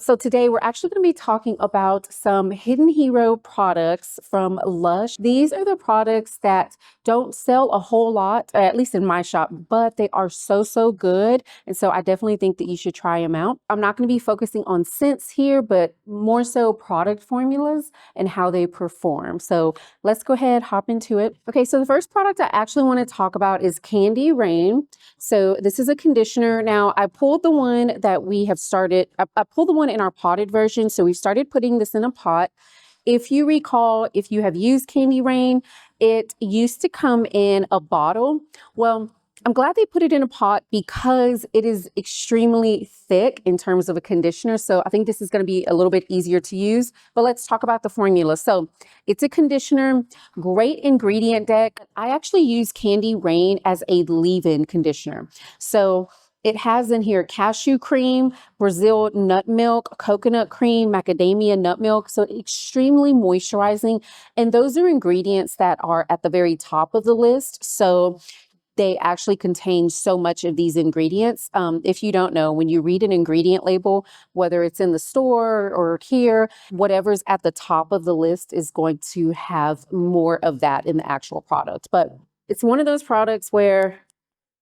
So today we're actually going to be talking about some hidden hero products from Lush. These are the products that don't sell a whole lot, at least in my shop, but they are so good. And so I definitely think that you should try them out. I'm not going to be focusing on scents here, but more so product formulas and how they perform. So let's go ahead, hop into it. Okay, so the first product I actually want to talk about is Candy Rain. So this is a conditioner. Now I pulled the one that we have started, I pulled the one in our potted version. So we started putting this in a pot. If you recall, if you have used Candy Rain, it used to come in a bottle. Well, I'm glad they put it in a pot because it is extremely thick in terms of a conditioner. So I think this is going to be a little bit easier to use, but let's talk about the formula. So it's a conditioner, great ingredient deck. I actually use Candy Rain as a leave-in conditioner. So it has in here cashew cream, Brazil nut milk, coconut cream, macadamia nut milk. So extremely moisturizing. And those are ingredients that are at the very top of the list. So they actually contain so much of these ingredients. If you don't know, when you read an ingredient label, whether it's in the store or here, whatever's at the top of the list is going to have more of that in the actual product. But it's one of those products where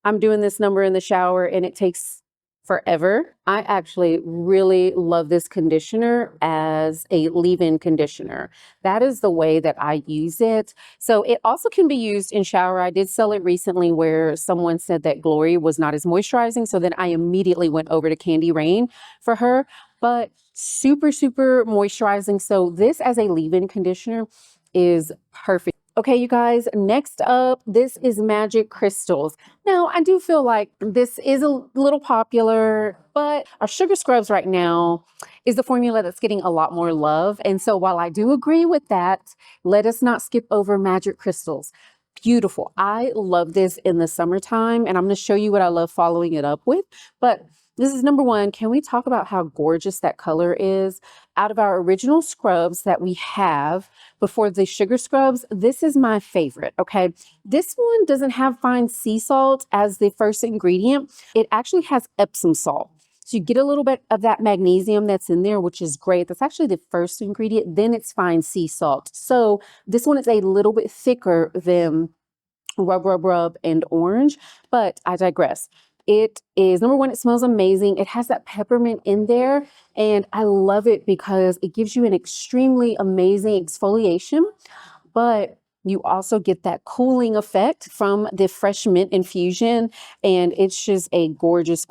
I'm doing this number in the shower and it takes forever. I actually really love this conditioner as a leave-in conditioner. That is the way that I use it. So it also can be used in shower. I did sell it recently where someone said that Glory was not as moisturizing. So then I immediately went over to Candy Rain for her, but super moisturizing. So this as a leave-in conditioner is perfect. Okay, you guys, next up, this is Magic Crystals. Now, I do feel like this is a little popular, but our sugar scrubs right now is the formula that's getting a lot more love. And so while I do agree with that, let us not skip over Magic Crystals. Beautiful. I love this in the summertime, and I'm going to show you what I love following it up with. But this is number one. Can we talk about how gorgeous that color is? Out of our original scrubs that we have before the sugar scrubs, this is my favorite, okay? This one doesn't have fine sea salt as the first ingredient. It actually has Epsom salt. So you get a little bit of that magnesium that's in there, which is great. That's actually the first ingredient. Then it's fine sea salt. So this one is a little bit thicker than Rub and Orange, but I digress. It is, number one, it smells amazing. It has that peppermint in there, and I love it because it gives you an extremely amazing exfoliation, but you also get that cooling effect from the fresh mint infusion, and it's just a gorgeous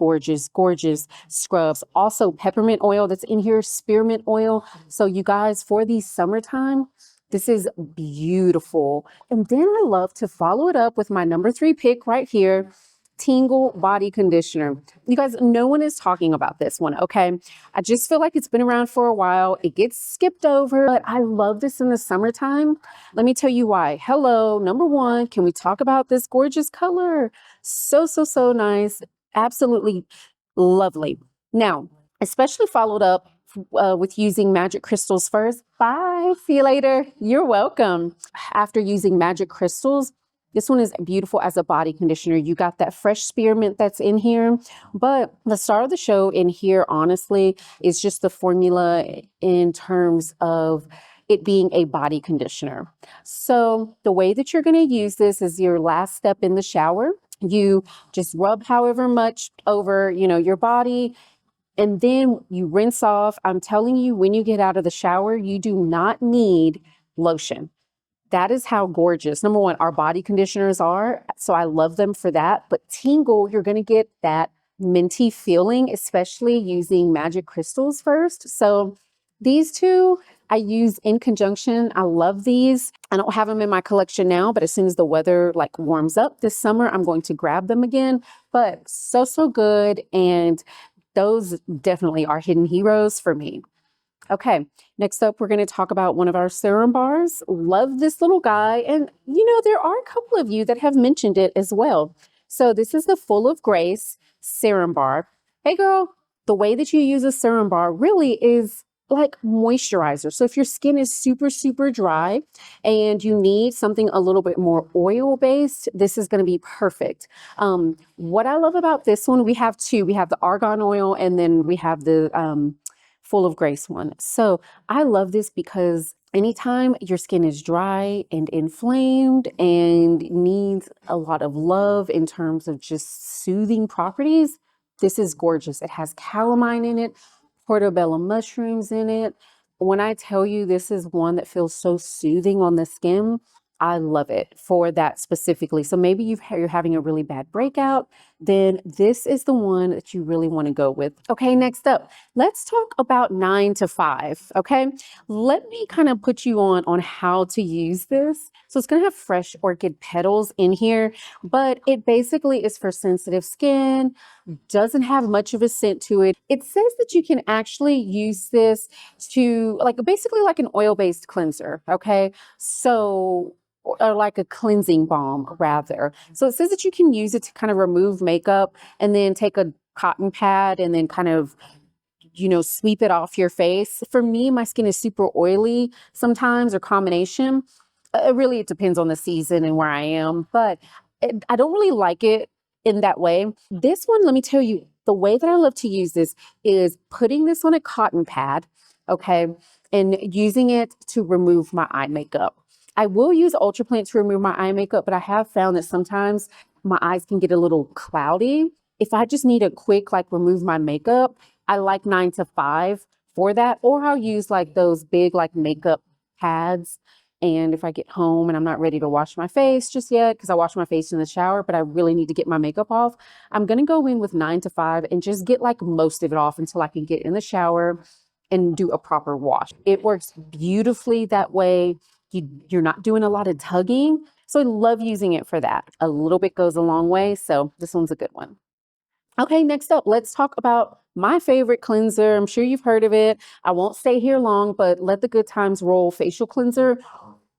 scrubs. Also, peppermint oil that's in here, spearmint oil. So you guys, for the summertime, this is beautiful. And then I love to follow it up with my number 3 pick right here, Tingle body conditioner. You guys, no one is talking about this one, okay? I just feel like it's been around for a while. It gets skipped over, but I love this in the summertime. Let me tell you why. Hello, number one, can we talk about this gorgeous color? So nice. Absolutely lovely. Now, especially followed up with using Magic Crystals first. Bye. See you later. You're welcome. After using Magic Crystals, this one is beautiful as a body conditioner. You got that fresh spearmint that's in here, but the star of the show in here, honestly, is just the formula in terms of it being a body conditioner. So the way that you're going to use this is your last step in the shower. You just rub however much over, your body, and then you rinse off. I'm telling you, when you get out of the shower, you do not need lotion. That is how gorgeous, number one, our body conditioners are. So I love them for that. But Tingle, you're going to get that minty feeling, especially using Magic Crystals first. So these two I use in conjunction. I love these. I don't have them in my collection now, but as soon as the weather warms up this summer, I'm going to grab them again. But so good. And those definitely are hidden heroes for me. Okay, next up, we're going to talk about one of our serum bars. Love this little guy. And, there are a couple of you that have mentioned it as well. So this is the Full of Grace serum bar. Hey, girl, the way that you use a serum bar really is like moisturizer. So if your skin is super dry and you need something a little bit more oil-based, this is going to be perfect. What I love about this one, we have two. We have the argan oil and then we have the Full of Grace one. So I love this because anytime your skin is dry and inflamed and needs a lot of love in terms of just soothing properties, this is gorgeous. It has calamine in it, portobello mushrooms in it. When I tell you this is one that feels so soothing on the skin, I love it for that specifically. So maybe you're having a really bad breakout, then this is the one that you really want to go with. Okay, next up, let's talk about 9 to 5. Okay, let me kind of put you on how to use this. So it's going to have fresh orchid petals in here, but it basically is for sensitive skin, doesn't have much of a scent to it. It says that you can actually use this to basically like an oil-based cleanser. Okay, so or like a cleansing balm rather. So it says that you can use it to kind of remove makeup and then take a cotton pad and then kind of, sweep it off your face. For me, my skin is super oily sometimes or combination. Really, it depends on the season and where I am, but I don't really like it in that way. This one, let me tell you, the way that I love to use this is putting this on a cotton pad, okay, and using it to remove my eye makeup. I will use Ultra Plant to remove my eye makeup, but I have found that sometimes my eyes can get a little cloudy. If I just need a quick, remove my makeup, I like 9 to 5 for that, or I'll use those big, makeup pads. And if I get home and I'm not ready to wash my face just yet, because I wash my face in the shower, but I really need to get my makeup off, I'm going to go in with 9 to 5 and just get most of it off until I can get in the shower and do a proper wash. It works beautifully that way. You're not doing a lot of tugging. So I love using it for that. A little bit goes a long way. So this one's a good one. Okay, next up, let's talk about my favorite cleanser. I'm sure you've heard of it. I won't stay here long, but Let the Good Times Roll facial cleanser.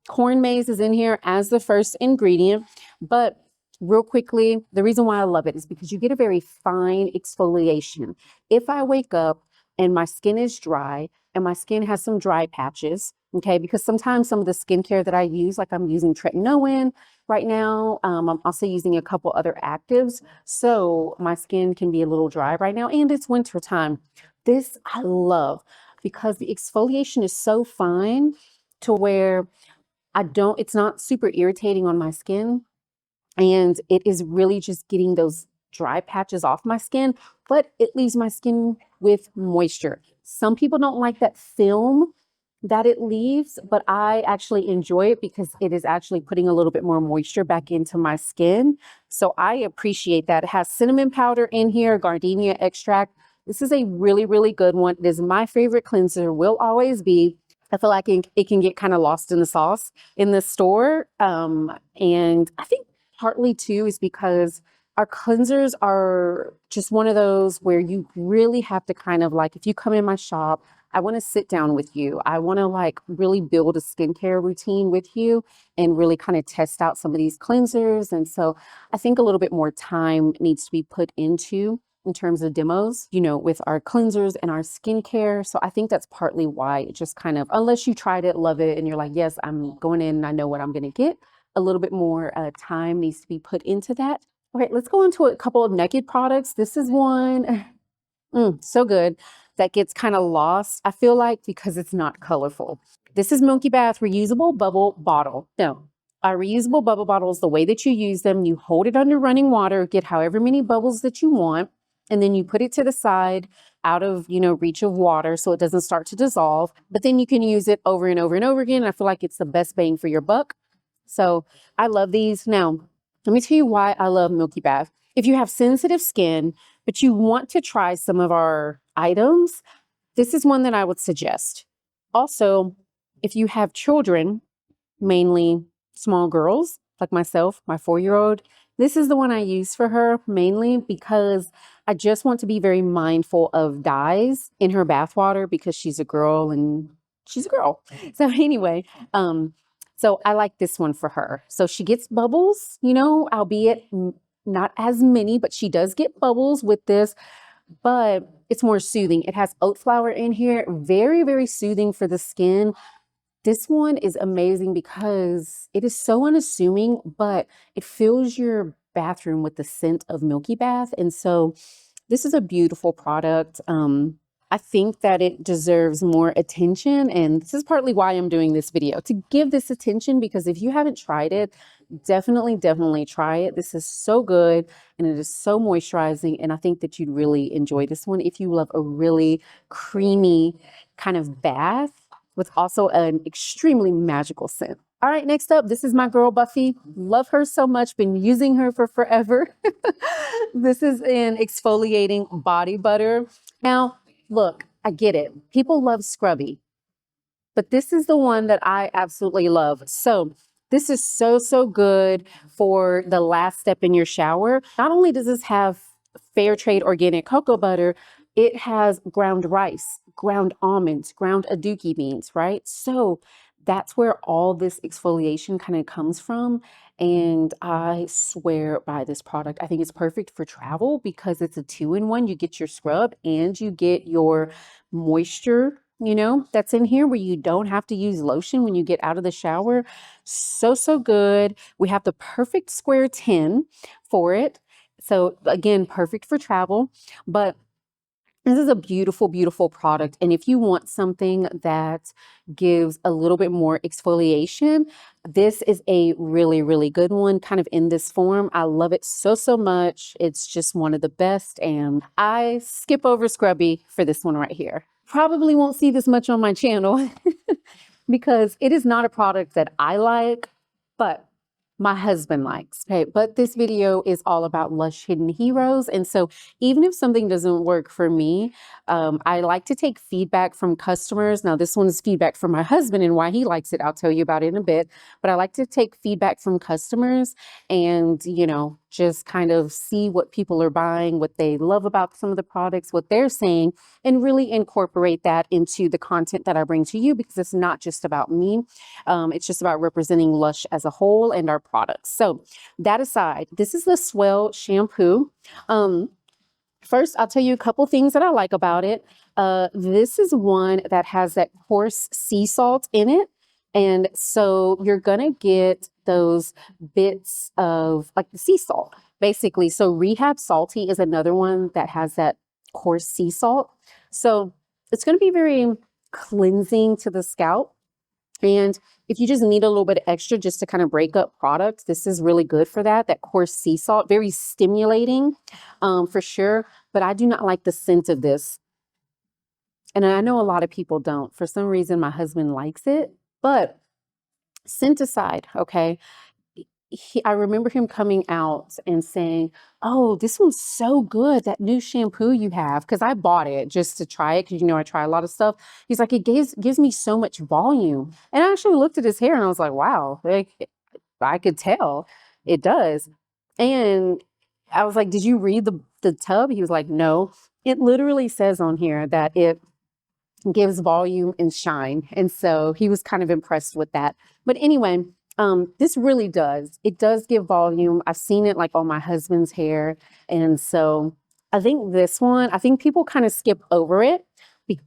Corn maze is in here as the first ingredient, but real quickly, the reason why I love it is because you get a very fine exfoliation. If I wake up and my skin is dry and my skin has some dry patches, okay, because sometimes some of the skincare that I use, like I'm using tretinoin right now, I'm also using a couple other actives, so my skin can be a little dry right now, and it's winter time. This I love because the exfoliation is so fine to where it's not super irritating on my skin. And it is really just getting those dry patches off my skin, but it leaves my skin with moisture. Some people don't like that film that it leaves, but I actually enjoy it because it is actually putting a little bit more moisture back into my skin. So I appreciate that. It has cinnamon powder in here, gardenia extract. This is a really, really good one. It is my favorite cleanser, will always be. I feel like it can get kind of lost in the sauce in the store. And I think partly too is because our cleansers are just one of those where you really have to kind of if you come in my shop, I want to sit down with you. I want to really build a skincare routine with you and really kind of test out some of these cleansers. And so I think a little bit more time needs to be put into in terms of demos, with our cleansers and our skincare. So I think that's partly why it just kind of, unless you tried it, love it, and you're like, yes, I'm going in and I know what I'm going to get, a little bit more time needs to be put into that. Okay, let's go into a couple of Naked products. This is one, so good, that gets kind of lost, I feel like, because it's not colorful. This is Milky Bath reusable bubble bottle. Now, our reusable bubble bottles, the way that you use them, you hold it under running water, get however many bubbles that you want, and then you put it to the side out of, reach of water so it doesn't start to dissolve. But then you can use it over and over and over again. I feel like it's the best bang for your buck. So I love these. Now, let me tell you why I love Milky Bath. If you have sensitive skin, but you want to try some of our items, this is one that I would suggest. Also, if you have children, mainly small girls like myself, my 4-year-old, this is the one I use for her mainly because I just want to be very mindful of dyes in her bathwater because she's a girl and she's a girl. So anyway, so I like this one for her. So she gets bubbles, albeit not as many, but she does get bubbles with this, but it's more soothing. It has oat flour in here, very, very soothing for the skin. This one is amazing because it is so unassuming, but it fills your bathroom with the scent of Milky Bath. And so this is a beautiful product. I think that it deserves more attention. And this is partly why I'm doing this video, to give this attention, because if you haven't tried it, definitely try it. This is so good and it is so moisturizing. And I think that you'd really enjoy this one if you love a really creamy kind of bath with also an extremely magical scent. All right, next up, this is my girl Buffy. Love her so much, been using her for forever. This is an exfoliating body butter. Now, look, I get it. People love scrubby, but this is the one that I absolutely love. So this is so good for the last step in your shower. Not only does this have fair trade organic cocoa butter, it has ground rice, ground almonds, ground aduki beans, right? So that's where all this exfoliation kind of comes from. And I swear by this product. I think it's perfect for travel because it's a 2-in-1. You get your scrub and you get your moisture, that's in here, where you don't have to use lotion when you get out of the shower. So good. We have the perfect square tin for it. So again, perfect for travel, but this is a beautiful product. And if you want something that gives a little bit more exfoliation, this is a really good one, kind of in this form. I love it so much. It's just one of the best. And I skip over scrubby for this one right here. Probably won't see this much on my channel because it is not a product that I like, but my husband likes. Okay, but this video is all about Lush Hidden Heroes. And so even if something doesn't work for me, I like to take feedback from customers. Now, this one's feedback from my husband and why he likes it. I'll tell you about it in a bit. But I like to take feedback from customers and, just kind of see what people are buying, what they love about some of the products, what they're saying, and really incorporate that into the content that I bring to you, because it's not just about me. It's just about representing Lush as a whole and our products. So that aside, this is the Swell shampoo. First, I'll tell you a couple things that I like about it. This is one that has that coarse sea salt in it. And so you're going to get those bits of like the sea salt, basically. So Rehab Salty is another one that has that coarse sea salt. So it's going to be very cleansing to the scalp. And if you just need a little bit extra just to kind of break up products, this is really good for that. That coarse sea salt, very stimulating for sure. But I do not like the scent of this. And I know a lot of people don't. For some reason, my husband likes it. But scent aside, okay, I remember him coming out and saying, "Oh, this one's so good, that new shampoo you have." Because I bought it just to try it, because I try a lot of stuff. He's like, "It gives me so much volume." And I actually looked at his hair and I was like, wow, like, I could tell it does. And I was like, "Did you read the tub?" He was like, "No." It literally says on here that it gives volume and shine. And so he was kind of impressed with that. But anyway, this really does. It does give volume. I've seen it like on my husband's hair. And so I think this one, I think people kind of skip over it,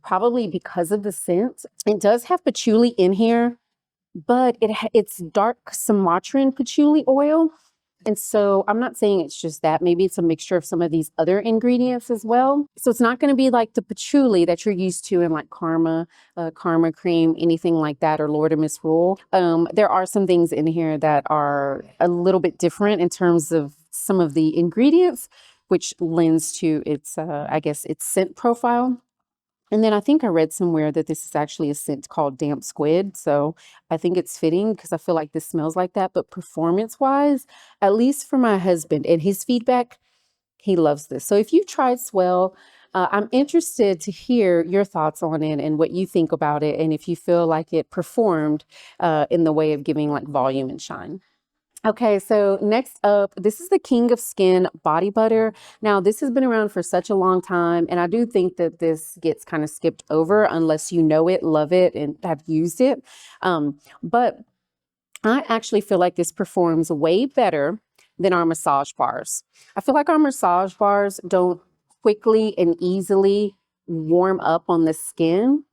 probably because of the scent. It does have patchouli in here, but it's dark Sumatran patchouli oil. And so I'm not saying it's just that. Maybe it's a mixture of some of these other ingredients as well. So it's not going to be like the patchouli that you're used to in like Karma cream, anything like that, or Lord of Misrule. There are some things in here that are a little bit different in terms of some of the ingredients, which lends to its, I guess, its scent profile. And then I think I read somewhere that this is actually a scent called Damp Squid. So I think it's fitting because I feel like this smells like that. But performance-wise, at least for my husband and his feedback, he loves this. So if you've tried Swell, I'm interested to hear your thoughts on it and what you think about it, and if you feel like it performed in the way of giving like volume and shine. Okay, so next up, this is the King of Skin Body Butter. Now, this has been around for such a long time, and I do think that this gets kind of skipped over unless you know it, love it, and have used it. But I actually feel like this performs way better than our massage bars. I feel like our massage bars don't quickly and easily warm up on the skin.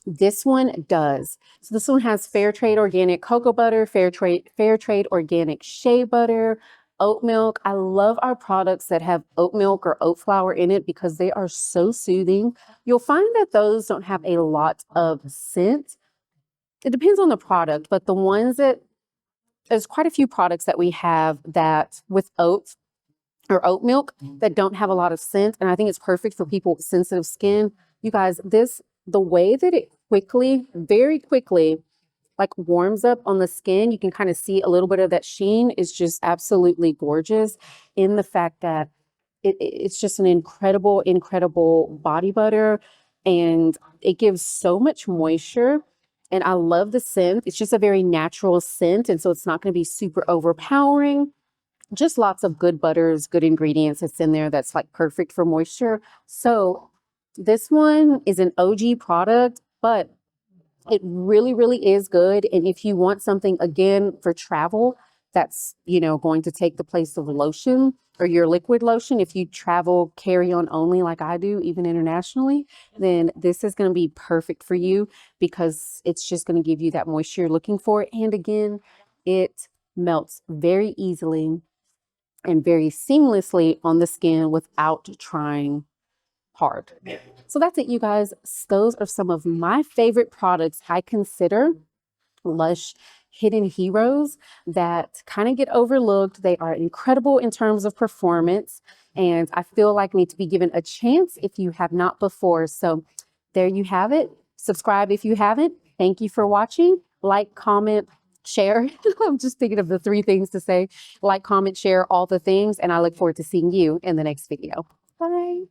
This one does. So this one has fair trade organic cocoa butter, fair trade organic shea butter, oat milk. I love our products that have oat milk or oat flour in it because they are so soothing. You'll find that those don't have a lot of scent. It depends on the product, but the ones that there's quite a few products that we have that with oats or oat milk that don't have a lot of scent. And I think it's perfect for people with sensitive skin. You guys, the way that it quickly, very quickly, like warms up on the skin, you can kind of see a little bit of that sheen is just absolutely gorgeous in the fact that it's just an incredible, incredible body butter and it gives so much moisture. And I love the scent. It's just a very natural scent. And so it's not going to be super overpowering. Just lots of good butters, good ingredients that's in there that's like perfect for moisture. So this one is an OG product, but it really, really is good. And if you want something again for travel, that's, going to take the place of lotion or your liquid lotion. If you travel carry on only like I do, even internationally, then this is going to be perfect for you because it's just going to give you that moisture you're looking for. And again, it melts very easily and very seamlessly on the skin without trying hard. So that's it, you guys. Those are some of my favorite products I consider Lush hidden heroes that kind of get overlooked. They are incredible in terms of performance, and I feel like need to be given a chance if you have not before. So there you have it. Subscribe if you haven't. Thank you for watching. Like, comment, share. I'm just thinking of the 3 things to say. Like, comment, share, all the things, and I look forward to seeing you in the next video. Bye.